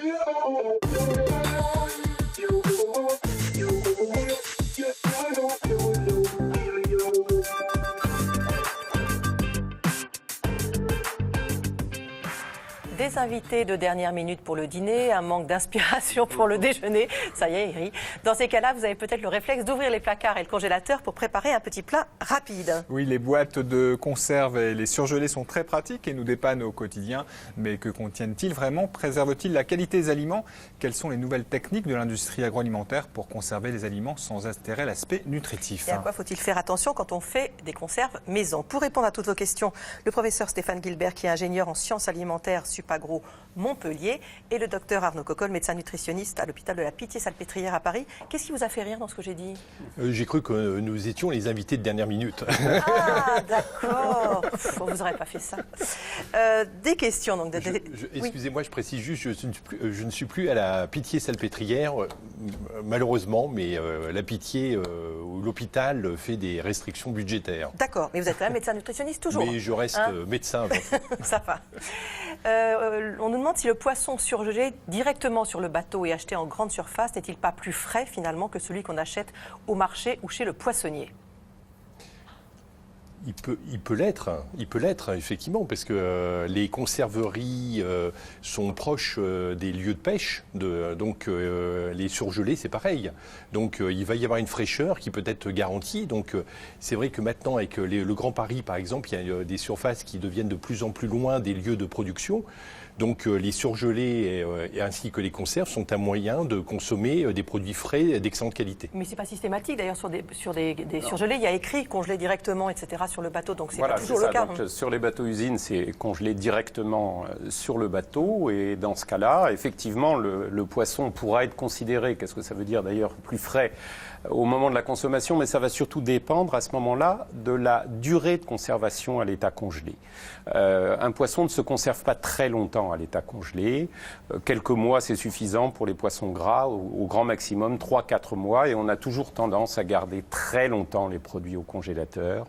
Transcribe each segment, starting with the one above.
Des invités de dernière minute pour le dîner, un manque d'inspiration pour le déjeuner. Ça y est, il rit. Dans ces cas-là, vous avez peut-être le réflexe d'ouvrir les placards et le congélateur pour préparer un petit plat rapide. Oui, les boîtes de conserve et les surgelés sont très pratiques et nous dépannent au quotidien. Mais que contiennent-ils vraiment? Préservent-ils la qualité des aliments? Quelles sont les nouvelles techniques de l'industrie agroalimentaire pour conserver les aliments sans altérer l'aspect nutritif? Et à quoi faut-il faire attention quand on fait des conserves maison? Pour répondre à toutes vos questions, le professeur Stéphane Guilbert, qui est ingénieur en sciences alimentaires Supagro Montpellier, et le docteur Arnaud Cocolle, médecin nutritionniste à l'hôpital de la Pitié-Salpêtrière à Paris. Qu'est-ce qui vous a fait rire dans ce que j'ai dit? J'ai cru que nous étions les invités de dernière minute. Ah, d'accord. Vous n'aurez pas fait ça. Des questions. Donc, excusez-moi, je précise juste, je ne suis plus à la Pitié-Salpêtrière, malheureusement, mais la Pitié ou l'hôpital fait des restrictions budgétaires. D'accord, mais vous êtes quand même médecin nutritionniste toujours. Mais je reste médecin. Ça va. On nous demande si le poisson surgelé directement sur le bateau et acheté en grande surface n'est-il pas plus frais finalement que celui qu'on achète au marché ou chez le poissonnier? Il peut l'être, effectivement, parce que les conserveries sont proches des lieux de pêche, donc les surgelés, c'est pareil. Donc il va y avoir une fraîcheur qui peut être garantie. Donc c'est vrai que maintenant, avec le Grand Paris, par exemple, il y a des surfaces qui deviennent de plus en plus loin des lieux de production. Donc les surgelés ainsi que les conserves sont un moyen de consommer des produits frais d'excellente qualité. Mais ce n'est pas systématique. D'ailleurs, sur des surgelés, il y a écrit congelé directement, etc. sur le bateau. Donc c'est pas toujours le cas. Donc, sur les bateaux-usines, c'est congelé directement sur le bateau. Et dans ce cas-là, effectivement, le poisson pourra être considéré, qu'est-ce que ça veut dire d'ailleurs, plus frais au moment de la consommation, mais ça va surtout dépendre à ce moment-là de la durée de conservation à l'état congelé. Un poisson ne se conserve pas très longtemps à l'état congelé. Quelques mois, c'est suffisant pour les poissons gras, au grand maximum 3-4 mois, et on a toujours tendance à garder très longtemps les produits au congélateur.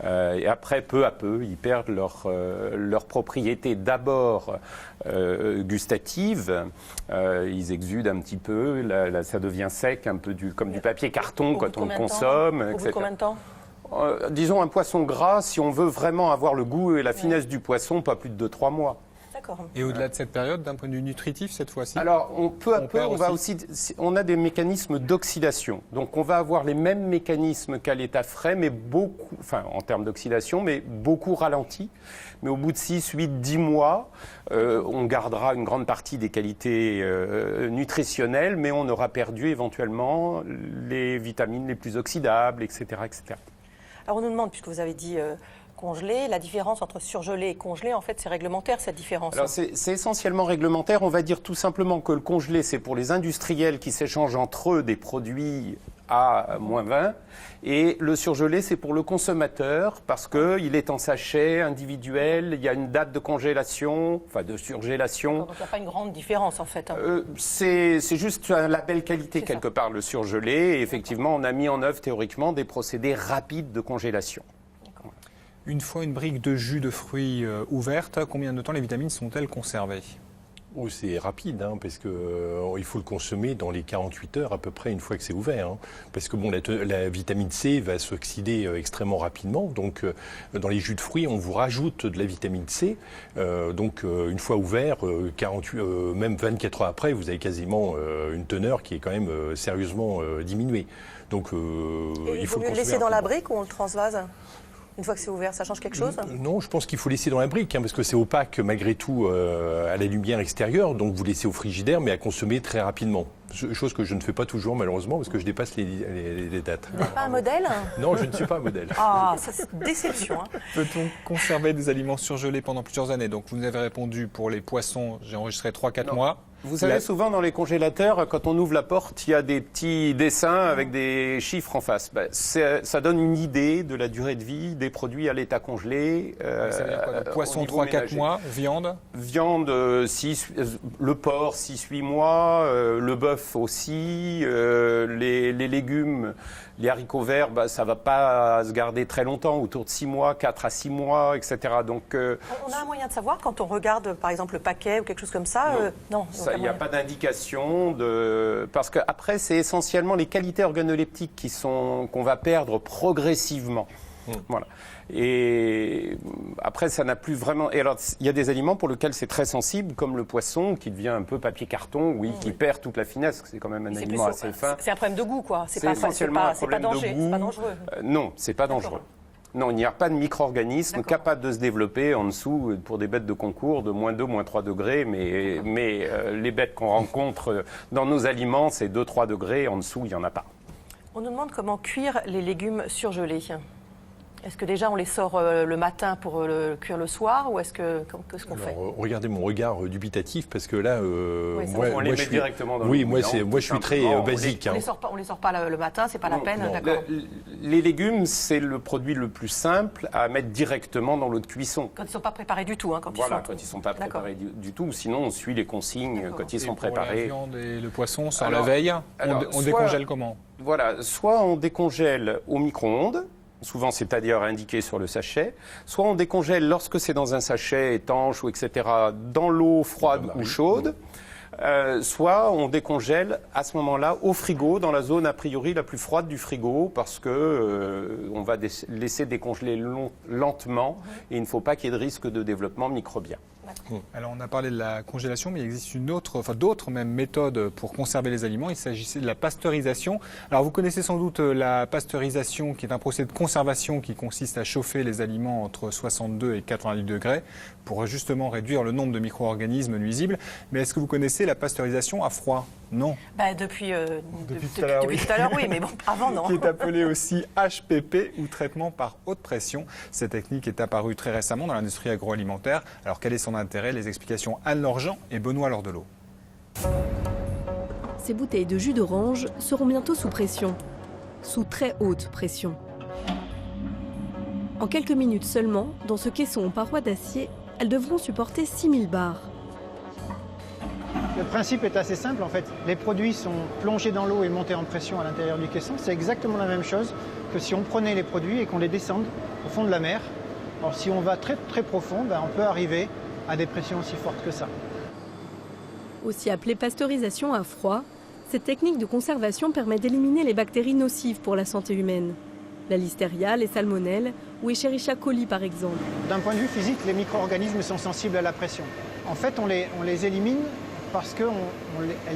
Et après, peu à peu, ils perdent leur propriété d'abord gustative. Ils exudent un petit peu, ça devient sec, un peu comme du papier carton quand on le consomme, etc. Au bout de combien de temps? Disons un poisson gras, si on veut vraiment avoir le goût et la finesse du poisson, pas plus de 2-3 mois. Et au-delà de cette période, d'un point de vue nutritif, cette fois-ci? Alors, peu à peu, on a des mécanismes d'oxydation. Donc, on va avoir les mêmes mécanismes qu'à l'état frais, mais beaucoup, enfin, en termes d'oxydation, mais beaucoup ralentis. Mais au bout de 6, 8, 10 mois, on gardera une grande partie des qualités nutritionnelles, mais on aura perdu éventuellement les vitamines les plus oxydables, etc., etc. Alors, on nous demande, puisque vous avez dit... congelé, la différence entre surgelé et congelé, en fait, c'est réglementaire, cette différence? Alors, c'est essentiellement réglementaire. On va dire tout simplement que le congelé, c'est pour les industriels qui s'échangent entre eux des produits à -20. Et le surgelé, c'est pour le consommateur parce qu'il est en sachet individuel, il y a une date de congélation, enfin de surgélation. Donc, il n'y a pas une grande différence, en fait. C'est juste un label qualité, quelque part, le surgelé. Et effectivement, on a mis en œuvre, théoriquement, des procédés rapides de congélation. Une fois une brique de jus de fruits ouverte, combien de temps les vitamines sont-elles conservées? Oh, c'est rapide, parce que il faut le consommer dans les 48 heures à peu près une fois que c'est ouvert. Parce que la vitamine C va s'oxyder extrêmement rapidement. Donc dans les jus de fruits, on vous rajoute de la vitamine C. Donc une fois ouvert, 48, même 24 heures après, vous avez quasiment une teneur qui est quand même sérieusement diminuée. Donc il faut le laisser dans la brique ou on le transvase? Une fois que c'est ouvert, ça change quelque chose? Non, je pense qu'il faut laisser dans la brique, parce que c'est opaque malgré tout à la lumière extérieure. Donc vous laissez au frigidaire, mais à consommer très rapidement. Chose que je ne fais pas toujours malheureusement, parce que je dépasse les dates. Vous n'êtes pas un modèle? Non, je ne suis pas un modèle. Ah, ça c'est déception. Peut-on conserver des aliments surgelés pendant plusieurs années? Donc vous nous avez répondu pour les poissons, j'ai enregistré 3-4 mois. Vous savez, souvent dans les congélateurs, quand on ouvre la porte, il y a des petits dessins avec des chiffres en face. Ça donne une idée de la durée de vie des produits à l'état congelé. Ça veut dire quoi? Poisson 3-4 mois, viande? Viande, le porc 6-8 mois, le bœuf l'œuf aussi, les légumes, les haricots verts, ça ne va pas se garder très longtemps, autour de 6 mois, 4 à 6 mois, etc. Donc, on a un moyen de savoir quand on regarde, par exemple, le paquet ou quelque chose comme ça? Non. Il n'y a pas d'indication, parce qu'après, c'est essentiellement les qualités organoleptiques qu'on va perdre progressivement. Voilà. Et après, ça n'a plus vraiment. Et alors, il y a des aliments pour lesquels c'est très sensible, comme le poisson, qui devient un peu papier-carton, qui perd toute la finesse. C'est quand même un aliment assez fin. C'est un problème de goût, quoi. C'est essentiellement un problème de goût. C'est pas dangereux. Non, c'est pas dangereux. Non, il n'y a pas de micro-organisme capable de se développer en dessous pour des bêtes de concours de moins 2, moins 3 degrés. Mais les bêtes qu'on rencontre dans nos aliments, c'est 2-3 degrés. En dessous, il n'y en a pas. On nous demande comment cuire les légumes surgelés. Est-ce que déjà on les sort le matin pour le cuire le soir ou qu'est-ce qu'on fait? Regardez mon regard dubitatif parce que là, on les met directement dans le Oui, moi je suis très basique. On les sort pas le matin, c'est pas la peine, d'accord. Les légumes, c'est le produit le plus simple à mettre directement dans l'eau de cuisson. Quand ils sont pas préparés du tout, quand ils sont pas préparés du tout. Sinon, on suit les consignes quand ils sont préparés. Pour la viande et le poisson, sans la veille, on décongèle comment? Voilà, soit on décongèle au micro-ondes. Souvent, c'est d'ailleurs indiqué sur le sachet. Soit on décongèle lorsque c'est dans un sachet étanche ou etc. dans l'eau froide ou chaude. Soit on décongèle à ce moment-là au frigo, dans la zone a priori la plus froide du frigo, parce que on va laisser décongeler lentement et il ne faut pas qu'il y ait de risque de développement microbien. Alors on a parlé de la congélation, mais il existe d'autres même méthodes pour conserver les aliments. Il s'agissait de la pasteurisation. Alors vous connaissez sans doute la pasteurisation, qui est un procédé de conservation qui consiste à chauffer les aliments entre 62 et 88 degrés pour justement réduire le nombre de micro-organismes nuisibles. Mais est-ce que vous connaissez la pasteurisation à froid? Non. Depuis tout à l'heure, oui, mais bon, avant non. Qui est appelée aussi HPP ou traitement par haute pression. Cette technique est apparue très récemment dans l'industrie agroalimentaire. Alors quel est son intérêt? Les explications Anne-Laure Jean et Benoît Lordelot. Ces bouteilles de jus d'orange seront bientôt sous pression, sous très haute pression. En quelques minutes seulement, dans ce caisson en parois d'acier, elles devront supporter 6000 bars. Le principe est assez simple en fait. Les produits sont plongés dans l'eau et montés en pression à l'intérieur du caisson. C'est exactement la même chose que si on prenait les produits et qu'on les descende au fond de la mer. Alors si on va très très profond, on peut arriver à des pressions aussi fortes que ça. Aussi appelée pasteurisation à froid, cette technique de conservation permet d'éliminer les bactéries nocives pour la santé humaine. La listeria, les salmonelles ou Escherichia coli par exemple. D'un point de vue physique, les micro-organismes sont sensibles à la pression. En fait, on les élimine parce qu'elles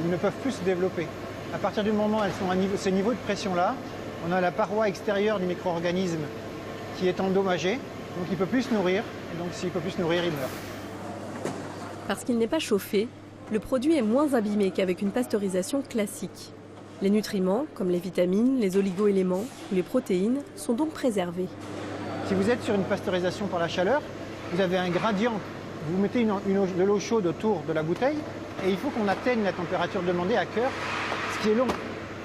ne peuvent plus se développer. À partir du moment où elles sont à ces niveaux de pression-là, on a la paroi extérieure du micro-organisme qui est endommagée, donc il ne peut plus se nourrir, et donc s'il ne peut plus se nourrir, il meurt. Parce qu'il n'est pas chauffé, le produit est moins abîmé qu'avec une pasteurisation classique. Les nutriments, comme les vitamines, les oligo-éléments ou les protéines, sont donc préservés. Si vous êtes sur une pasteurisation par la chaleur, vous avez un gradient. Vous mettez de l'eau chaude autour de la bouteille et il faut qu'on atteigne la température demandée à cœur, ce qui est long.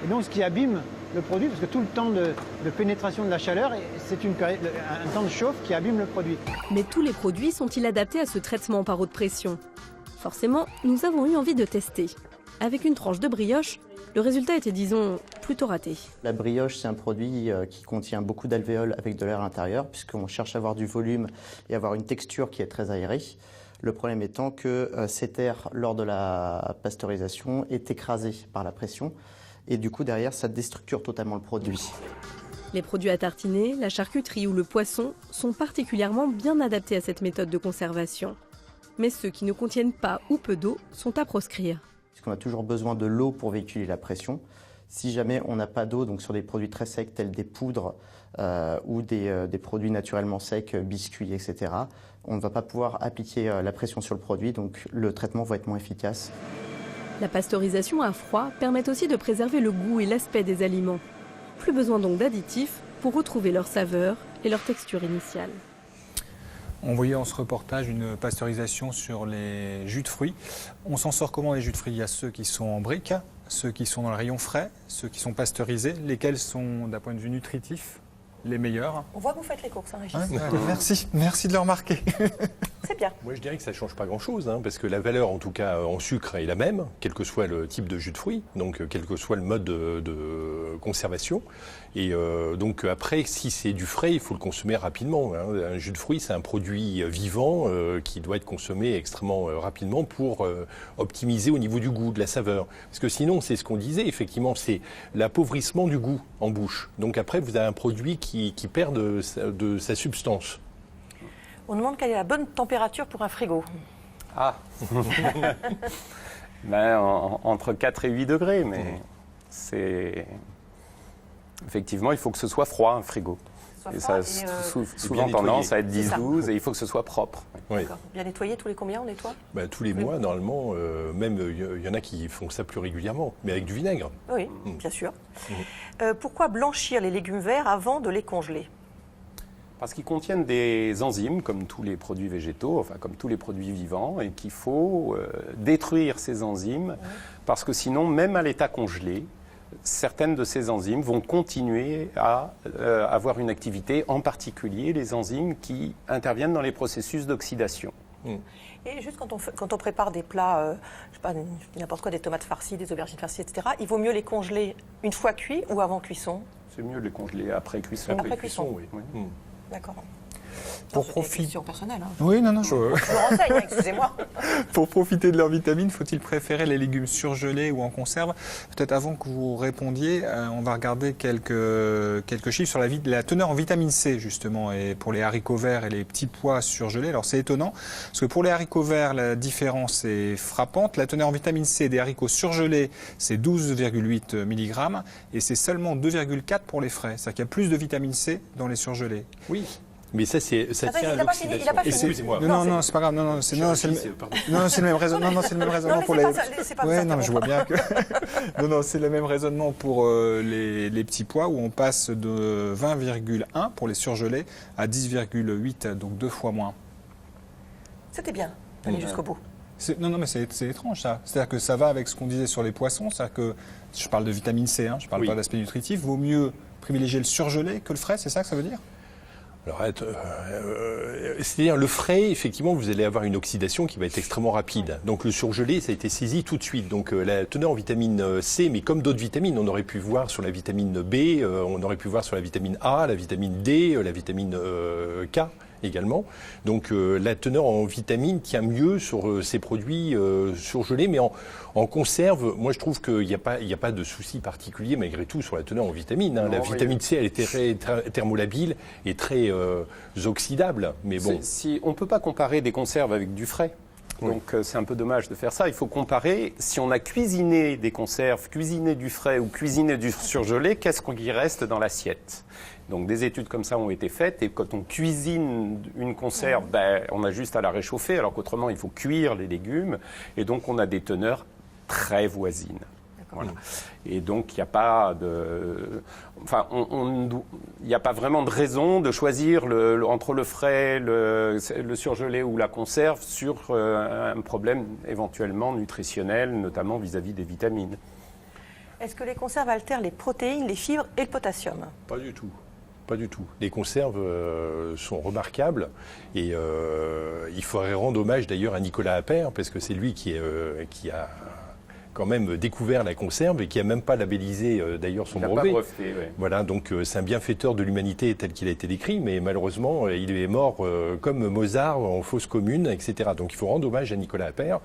Et donc ce qui abîme le produit, parce que tout le temps de pénétration de la chaleur, c'est un temps de chauffe qui abîme le produit. Mais tous les produits sont-ils adaptés à ce traitement par haute pression? Forcément, nous avons eu envie de tester. Avec une tranche de brioche, le résultat était, disons, plutôt raté. La brioche, c'est un produit qui contient beaucoup d'alvéoles avec de l'air à l'intérieur, puisqu'on cherche à avoir du volume et avoir une texture qui est très aérée. Le problème étant que cet air, lors de la pasteurisation, est écrasé par la pression. Et du coup, derrière, ça déstructure totalement le produit. Les produits à tartiner, la charcuterie ou le poisson sont particulièrement bien adaptés à cette méthode de conservation. Mais ceux qui ne contiennent pas ou peu d'eau sont à proscrire. Puisqu'on a toujours besoin de l'eau pour véhiculer la pression. Si jamais on n'a pas d'eau, donc sur des produits très secs tels des poudres ou des produits naturellement secs, biscuits, etc., on ne va pas pouvoir appliquer la pression sur le produit, donc le traitement va être moins efficace. La pasteurisation à froid permet aussi de préserver le goût et l'aspect des aliments. Plus besoin donc d'additifs pour retrouver leur saveur et leur texture initiale. On voyait dans ce reportage une pasteurisation sur les jus de fruits. On s'en sort comment les jus de fruits? Il y a ceux qui sont en briques, ceux qui sont dans le rayon frais, ceux qui sont pasteurisés. Lesquels sont, d'un point de vue nutritif, les meilleurs? On voit que vous faites les courses, hein, Régis. Merci de le remarquer. C'est bien. Moi, je dirais que ça ne change pas grand-chose, parce que la valeur, en tout cas en sucre, est la même, quel que soit le type de jus de fruits, donc quel que soit le mode de conservation. Et donc après, si c'est du frais, il faut le consommer rapidement. Un jus de fruits, c'est un produit vivant qui doit être consommé extrêmement rapidement pour optimiser au niveau du goût, de la saveur. Parce que sinon, c'est ce qu'on disait, effectivement, c'est l'appauvrissement du goût en bouche. Donc après, vous avez un produit qui perd de sa substance. On demande quelle est la bonne température pour un frigo. Ah entre 4 et 8 degrés, mais c'est... Effectivement, il faut que ce soit froid, un frigo. Et ça a souvent tendance à être 10-12 et il faut que ce soit propre. Oui. Bien nettoyé, tous les combien on nettoie? Tous les mois, normalement, même il y en a qui font ça plus régulièrement, mais avec du vinaigre. Oui, bien sûr. Pourquoi blanchir les légumes verts avant de les congeler? Parce qu'ils contiennent des enzymes, comme tous les produits végétaux, enfin comme tous les produits vivants, et qu'il faut détruire ces enzymes, parce que sinon, même à l'état congelé, certaines de ces enzymes vont continuer à avoir une activité, en particulier les enzymes qui interviennent dans les processus d'oxydation. Et juste quand on prépare des plats, je sais pas, n'importe quoi, des tomates farcies, des aubergines farcies, etc., il vaut mieux les congeler une fois cuits ou avant cuisson? C'est mieux de les congeler après cuisson. Après cuisson, oui. D'accord. Pour C'est profiter. une question personnelle. Oui, non, Je me renseigne, excusez-moi. Pour profiter de leurs vitamines, faut-il préférer les légumes surgelés ou en conserve? Peut-être avant que vous répondiez, on va regarder quelques chiffres sur la teneur en vitamine C, justement, et pour les haricots verts et les petits pois surgelés. Alors c'est étonnant, parce que pour les haricots verts, la différence est frappante. La teneur en vitamine C des haricots surgelés, c'est 12,8 mg, et c'est seulement 2,4 pour les frais. C'est-à-dire qu'il y a plus de vitamine C dans les surgelés. Oui. Mais ça tient à l'oxydation. Il a pas fini. Excusez-moi. Non, c'est pas grave. Non, c'est le même raisonnement. Non, c'est le même raisonnement pour les. Ouais, non, je vois bien que. Non, c'est le même raisonnement pour les petits pois où on passe de 20,1 pour les surgelés à 10,8, donc 2 fois moins. C'était bien d'aller jusqu'au bout. Non, mais c'est étrange ça. C'est-à-dire que ça va avec ce qu'on disait sur les poissons. C'est-à-dire que je parle de vitamine C, je parle pas d'aspect nutritif. Vaut mieux privilégier le surgelé que le frais, c'est ça que ça veut dire? Alors, c'est-à-dire le frais, effectivement, vous allez avoir une oxydation qui va être extrêmement rapide. Donc le surgelé, ça a été saisi tout de suite. Donc la teneur en vitamine C, mais comme d'autres vitamines, on aurait pu voir sur la vitamine B, on aurait pu voir sur la vitamine A, la vitamine D, la vitamine K également. Donc la teneur en vitamines tient mieux sur ces produits surgelés, mais en conserve, moi je trouve qu'il n'y a pas de souci particulier malgré tout sur la teneur en vitamines. La vitamine C, elle est très thermolabile et très oxydable. Mais bon. On ne peut pas comparer des conserves avec du frais. Donc c'est un peu dommage de faire ça. Il faut comparer, si on a cuisiné des conserves, cuisiné du frais ou cuisiné du surgelé, qu'est-ce qui reste dans l'assiette? Donc des études comme ça ont été faites et quand on cuisine une conserve, on a juste à la réchauffer alors qu'autrement il faut cuire les légumes et donc on a des teneurs très voisines. Voilà. Et donc il n'y a pas il n'y a pas vraiment de raison de choisir entre le frais, le surgelé ou la conserve sur un problème éventuellement nutritionnel, notamment vis-à-vis des vitamines. Est-ce que les conserves altèrent les protéines, les fibres et le potassium? Pas du tout. Pas du tout. Les conserves sont remarquables et il faudrait rendre hommage d'ailleurs à Nicolas Appert parce que c'est lui qui a quand même découvert la conserve et qui n'a même pas labellisé d'ailleurs son brevet. Il n'a pas breveté, ouais. Voilà, donc c'est un bienfaiteur de l'humanité tel qu'il a été décrit, mais malheureusement il est mort comme Mozart en fosse commune, etc. Donc il faut rendre hommage à Nicolas Appert.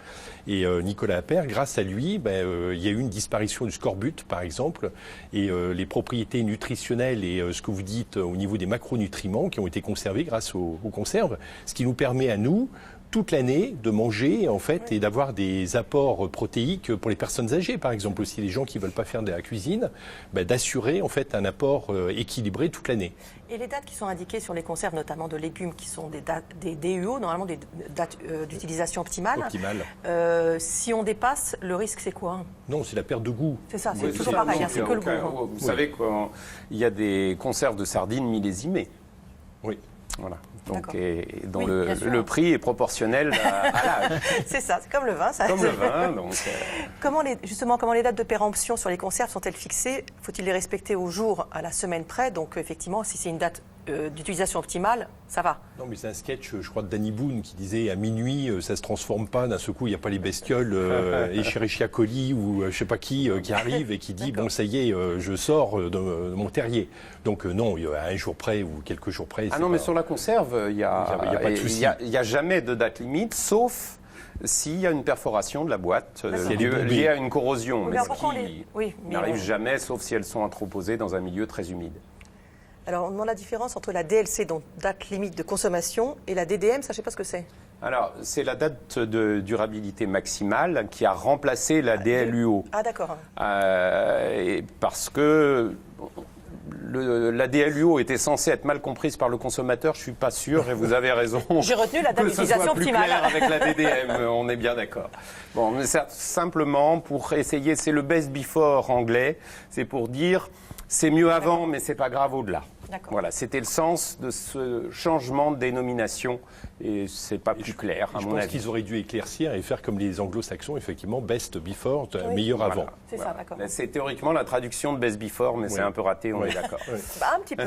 Et Nicolas Appert, grâce à lui, il y a eu une disparition du scorbut par exemple, et les propriétés nutritionnelles et ce que vous dites au niveau des macronutriments qui ont été conservés grâce aux conserves, ce qui nous permet à nous toute l'année de manger en fait et d'avoir des apports protéiques pour les personnes âgées par exemple aussi les gens qui veulent pas faire de la cuisine d'assurer en fait un apport équilibré toute l'année. Et les dates qui sont indiquées sur les conserves notamment de légumes qui sont des DUO normalement des dates d'utilisation optimale. Si on dépasse le risque c'est quoi? Non, c'est la perte de goût. C'est ça, c'est toujours pareil, c'est que le goût. Vous savez qu'il y a des conserves de sardines millésimées. Oui. Voilà. Donc, dont le prix est proportionnel à l'âge. C'est ça, c'est comme le vin. Ça. Comme le vin. Donc, comment les dates de péremption sur les conserves sont-elles fixées? Faut-il les respecter au jour, à la semaine près? Donc effectivement, si c'est une date d'utilisation optimale, ça va. Non, mais c'est un sketch, je crois, de Danny Boone qui disait à minuit, ça se transforme pas, d'un seul coup, il n'y a pas les bestioles, Escherichia coli ou je sais pas qui arrive et qui dit, bon, ça y est, je sors de mon terrier. Donc non, à un jour près ou quelques jours près. Ah non, mais sur la conserve, il n'y a jamais de date limite, sauf s'il y a une perforation de la boîte liée à une corrosion. Mais ce qui n'arrive jamais, sauf si elles sont entreposées dans un milieu très humide. Alors, on demande la différence entre la DLC, donc date limite de consommation, et la DDM, ça, je ne sais pas ce que c'est. Alors, c'est la date de durabilité maximale qui a remplacé la DLUO. Ah, d'accord. Parce que la DLUO était censée être mal comprise par le consommateur, je ne suis pas sûr, et vous avez raison. J'ai retenu la date d'utilisation optimale. Avec la DDM, on est bien d'accord. Bon, mais simplement, pour essayer, c'est le best before anglais, c'est pour dire, c'est mieux avant, mais c'est pas grave au-delà. Voilà, c'était le sens de ce changement de dénomination et c'est pas plus clair à mon avis. Je pense qu'ils auraient dû éclaircir et faire comme les anglo-saxons, effectivement, best before, meilleur avant. C'est ça, d'accord. C'est théoriquement la traduction de best before, mais c'est un peu raté, on est d'accord. Un petit peu.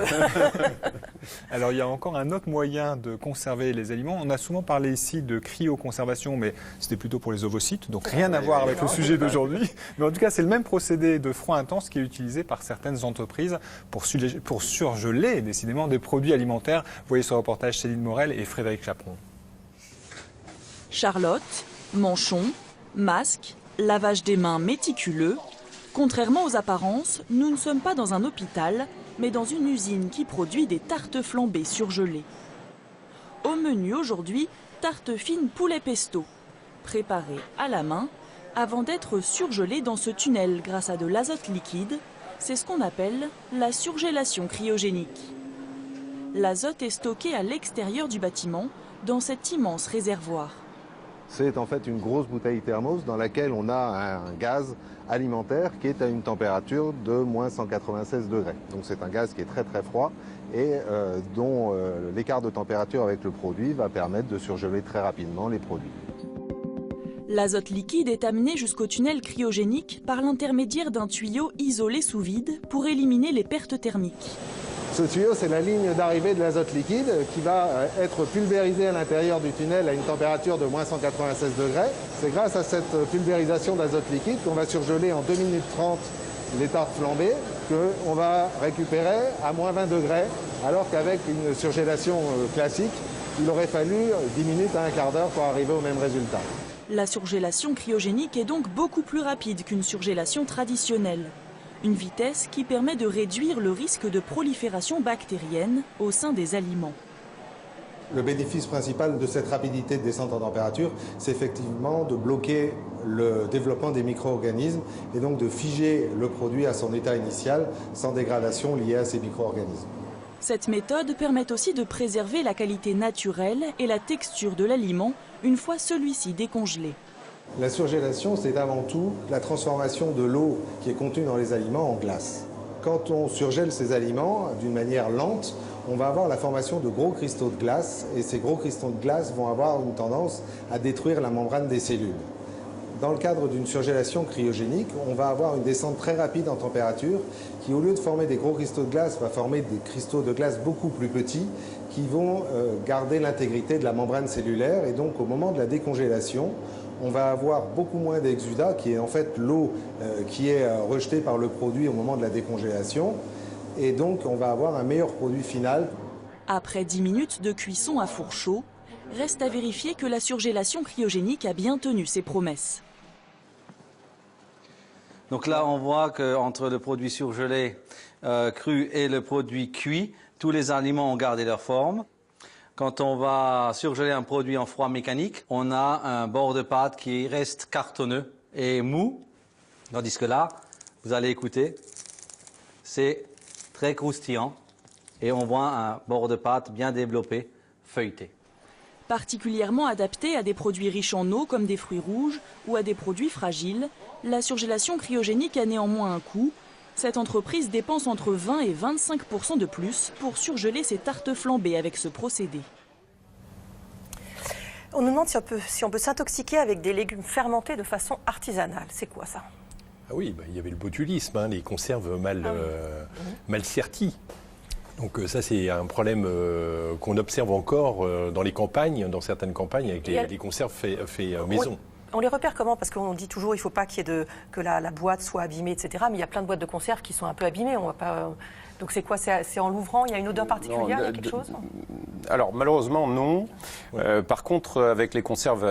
Alors il y a encore un autre moyen de conserver les aliments. On a souvent parlé ici de cryoconservation, mais c'était plutôt pour les ovocytes, donc rien à voir avec le sujet d'aujourd'hui. Mais en tout cas, c'est le même procédé de froid intense qui est utilisé par certaines entreprises pour surgeler décidément des produits alimentaires. Vous voyez ce reportage Céline Morel et Frédéric Chaperon. Charlotte, manchon, masque, lavage des mains méticuleux. Contrairement aux apparences, nous ne sommes pas dans un hôpital, mais dans une usine qui produit des tartes flambées surgelées. Au menu aujourd'hui, tarte fine poulet pesto, préparée à la main, avant d'être surgelée dans ce tunnel grâce à de l'azote liquide. C'est ce qu'on appelle la surgélation cryogénique. L'azote est stocké à l'extérieur du bâtiment, dans cet immense réservoir. C'est en fait une grosse bouteille thermos dans laquelle on a un gaz alimentaire qui est à une température de moins 196 degrés. Donc c'est un gaz qui est très très froid et dont l'écart de température avec le produit va permettre de surgeler très rapidement les produits. L'azote liquide est amené jusqu'au tunnel cryogénique par l'intermédiaire d'un tuyau isolé sous vide pour éliminer les pertes thermiques. Ce tuyau, c'est la ligne d'arrivée de l'azote liquide qui va être pulvérisé à l'intérieur du tunnel à une température de moins 196 degrés. C'est grâce à cette pulvérisation d'azote liquide qu'on va surgeler en 2 minutes 30 les tartes flambées qu'on va récupérer à moins 20 degrés, alors qu'avec une surgélation classique, il aurait fallu 10 minutes à un quart d'heure pour arriver au même résultat. La surgélation cryogénique est donc beaucoup plus rapide qu'une surgélation traditionnelle. Une vitesse qui permet de réduire le risque de prolifération bactérienne au sein des aliments. Le bénéfice principal de cette rapidité de descente en température, c'est effectivement de bloquer le développement des micro-organismes et donc de figer le produit à son état initial sans dégradation liée à ces micro-organismes. Cette méthode permet aussi de préserver la qualité naturelle et la texture de l'aliment une fois celui-ci décongelé. La surgélation, c'est avant tout la transformation de l'eau qui est contenue dans les aliments en glace. Quand on surgèle ces aliments d'une manière lente, on va avoir la formation de gros cristaux de glace et ces gros cristaux de glace vont avoir une tendance à détruire la membrane des cellules. Dans le cadre d'une surgélation cryogénique, on va avoir une descente très rapide en température qui, au lieu de former des gros cristaux de glace, va former des cristaux de glace beaucoup plus petits qui vont garder l'intégrité de la membrane cellulaire. Et donc, au moment de la décongélation, on va avoir beaucoup moins d'exudat, qui est en fait l'eau qui est rejetée par le produit au moment de la décongélation. Et donc, on va avoir un meilleur produit final. Après 10 minutes de cuisson à four chaud, reste à vérifier que la surgélation cryogénique a bien tenu ses promesses. Donc là, on voit qu'entre le produit surgelé cru et le produit cuit, tous les aliments ont gardé leur forme. Quand on va surgeler un produit en froid mécanique, on a un bord de pâte qui reste cartonneux et mou. Tandis que là, vous allez écouter, c'est très croustillant et on voit un bord de pâte bien développé, feuilleté. Particulièrement adapté à des produits riches en eau comme des fruits rouges ou à des produits fragiles, la surgélation cryogénique a néanmoins un coût. Cette entreprise dépense entre 20 et 25% de plus pour surgeler ses tartes flambées avec ce procédé. On nous demande si on peut s'intoxiquer avec des légumes fermentés de façon artisanale. C'est quoi ça? Ah oui, il y avait le botulisme, les conserves mal serties. Donc ça, c'est un problème qu'on observe encore dans les campagnes, dans certaines campagnes, avec les conserves faits maison. On les repère comment? Parce qu'on dit toujours il ne faut pas qu'il y ait que la boîte soit abîmée, etc. Mais il y a plein de boîtes de conserve qui sont un peu abîmées. On va pas... Donc c'est quoi? C'est en l'ouvrant? Il y a une odeur particulière? Il y a quelque chose? Alors malheureusement non. Par contre, avec les conserves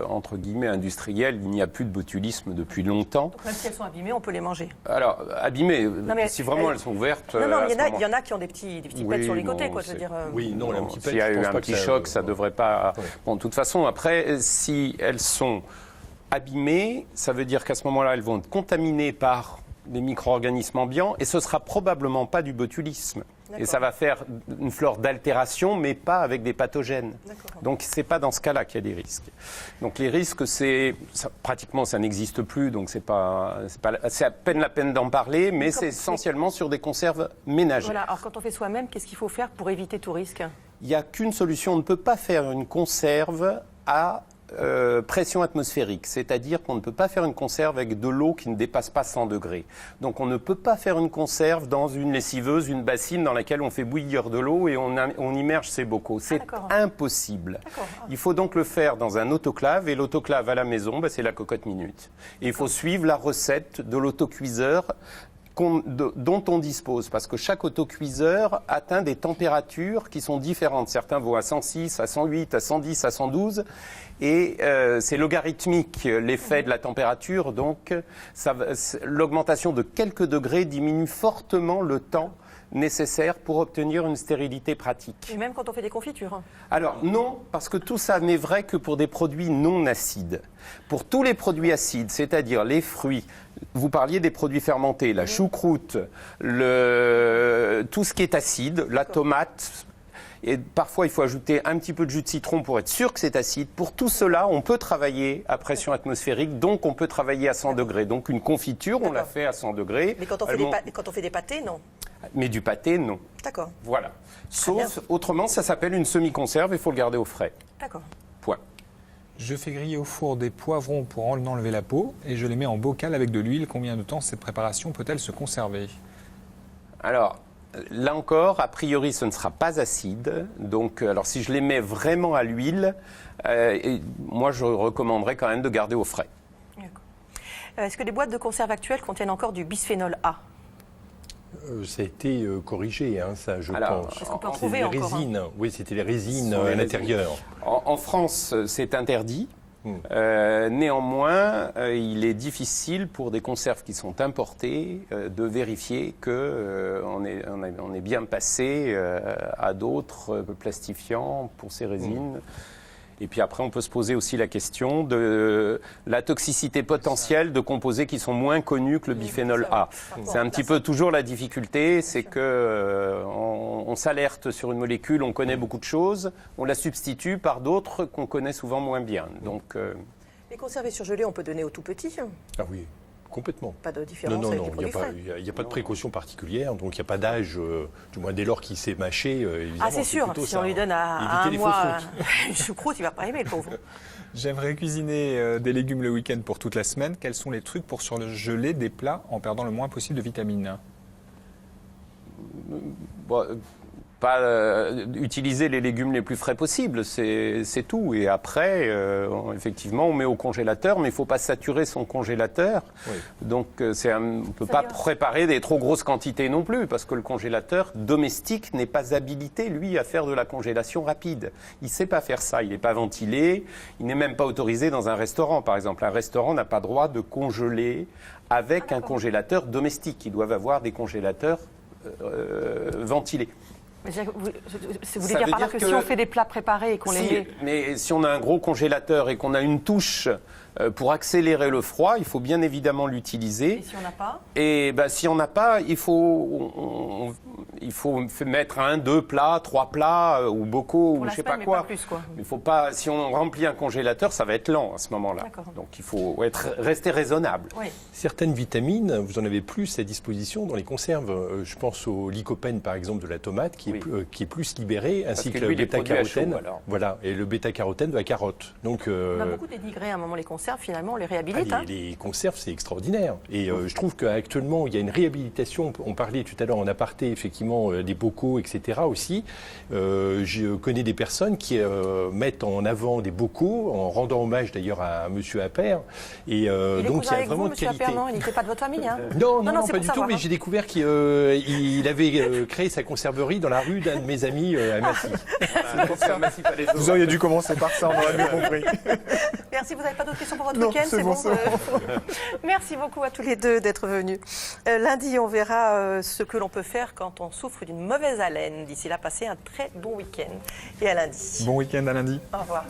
entre guillemets industrielles, il n'y a plus de botulisme depuis longtemps. Donc même si elles sont abîmées, on peut les manger? Alors abîmées, si vraiment elles sont ouvertes. Non, il y en a qui ont des petits pets sur les côtés, quoi. Je veux dire. Oui, non, un petit pet. S'il y a eu un petit choc, ça ne devrait pas. Ouais. Bon, de toute façon, après, si elles sont abîmées, ça veut dire qu'à ce moment-là, elles vont être contaminées par des micro-organismes ambiants et ce ne sera probablement pas du botulisme. Et ça va faire une flore d'altération, mais pas avec des pathogènes. Donc ce n'est pas dans ce cas-là qu'il y a des risques. Donc les risques, pratiquement ça n'existe plus, donc c'est à peine la peine d'en parler, mais c'est essentiellement sur des conserves ménagères. Voilà. Alors quand on fait soi-même, qu'est-ce qu'il faut faire pour éviter tout risque? Il n'y a qu'une solution, on ne peut pas faire une conserve à pression atmosphérique, c'est-à-dire qu'on ne peut pas faire une conserve avec de l'eau qui ne dépasse pas 100 degrés. Donc on ne peut pas faire une conserve dans une lessiveuse, une bassine dans laquelle on fait bouillir de l'eau et on immerge ses bocaux. C'est impossible. Il faut donc le faire dans un autoclave et l'autoclave à la maison, c'est la cocotte minute. Et il faut suivre la recette de l'autocuiseur dont on dispose, parce que chaque autocuiseur atteint des températures qui sont différentes. Certains vont à 106, à 108, à 110, à 112, et c'est logarithmique l'effet de la température, donc l'augmentation de quelques degrés diminue fortement le temps nécessaire pour obtenir une stérilité pratique. Et même quand on fait des confitures? Alors non, parce que tout ça n'est vrai que pour des produits non acides. Pour tous les produits acides, c'est-à-dire les fruits, vous parliez des produits fermentés, la choucroute, tout ce qui est acide, la tomate, et parfois il faut ajouter un petit peu de jus de citron pour être sûr que c'est acide. Pour tout cela, on peut travailler à pression atmosphérique, donc on peut travailler à 100 degrés. Donc une confiture, on la fait à 100 degrés. Mais quand on fait des pâtés, non? Mais du pâté, non. D'accord. Voilà. Sauf, autrement, ça s'appelle une semi-conserve, il faut le garder au frais. D'accord. Point. Je fais griller au four des poivrons pour en enlever la peau et je les mets en bocal avec de l'huile. Combien de temps cette préparation peut-elle se conserver? Alors, là encore, a priori, ce ne sera pas acide. Donc, alors si je les mets vraiment à l'huile, moi, je recommanderais quand même de garder au frais. Est-ce que les boîtes de conserve actuelles contiennent encore du bisphénol A? Ça a été corrigé, ça, je pense. Est-ce qu'on peut en trouver encore? Résines. Oui, c'était les résines à l'intérieur. En France, c'est interdit. Néanmoins, il est difficile pour des conserves qui sont importées de vérifier qu'on est bien passé à d'autres plastifiants pour ces résines. Et puis après, on peut se poser aussi la question de la toxicité potentielle de composés qui sont moins connus que le bisphénol A. C'est un petit peu toujours la difficulté, c'est que on s'alerte sur une molécule, on connaît beaucoup de choses, on la substitue par d'autres qu'on connaît souvent moins bien. Donc, les conserves surgelées, on peut donner aux tout petits? Ah oui. Complètement. Pas de différence avec les produits frais. Il n'y a pas de précaution particulière, donc il n'y a pas d'âge, du moins dès lors qu'il s'est mâché. Ah c'est sûr, si on lui donne à un mois une choucroute, il ne va pas aimer le pauvre. J'aimerais cuisiner des légumes le week-end pour toute la semaine. Quels sont les trucs pour surgeler des plats en perdant le moins possible de vitamines? Pas utiliser les légumes les plus frais possibles, c'est tout. Et après, effectivement, on met au congélateur, mais il ne faut pas saturer son congélateur. Oui. Donc, on ne peut pas préparer des trop grosses quantités non plus, parce que le congélateur domestique n'est pas habilité, lui, à faire de la congélation rapide. Il ne sait pas faire ça, il n'est pas ventilé, il n'est même pas autorisé dans un restaurant. Par exemple, un restaurant n'a pas droit de congeler avec un congélateur domestique. Ils doivent avoir des congélateurs ventilés. Vous voulez dire par là que si on fait des plats préparés et qu'on les met... Mais si on a un gros congélateur et qu'on a une touche pour accélérer le froid, il faut bien évidemment l'utiliser. Et si on n'a pas? Et si on n'a pas, il faut mettre 1, 2 plats, 3 plats ou bocaux ou je ne sais pas quoi. Pas plus, quoi. Il faut pas, si on remplit un congélateur, ça va être lent à ce moment-là. Donc il faut rester raisonnable. Oui. Certaines vitamines, vous en avez plus à disposition dans les conserves. Je pense au lycopène par exemple de la tomate qui est plus libéré, ainsi que le bêta-carotène. Voilà, et le bêta-carotène de la carotte. Donc, on a beaucoup dénigré à un moment les conserves. conserves, finalement, on les réhabilite. Les conserves, c'est extraordinaire. Et je trouve qu'actuellement, il y a une réhabilitation. On parlait tout à l'heure en aparté, effectivement, des bocaux, etc. aussi. Je connais des personnes qui mettent en avant des bocaux, en rendant hommage d'ailleurs à monsieur Appert. Et donc, il y a vraiment de qualité. Appert, non, il n'était pas de votre famille. Non, pas du tout, mais j'ai découvert qu'il avait créé sa conserverie dans la rue d'un de mes amis à Massy. Vous auriez dû commencer par ça, on aurait mieux compris. Merci, vous n'avez pas d'autres questions pour votre Non, week-end? c'est bon. Merci beaucoup à tous les deux d'être venus. Lundi, on verra ce que l'on peut faire quand on souffre d'une mauvaise haleine. D'ici là, passez un très bon week-end. Et à lundi. Bon week-end, à lundi. Au revoir.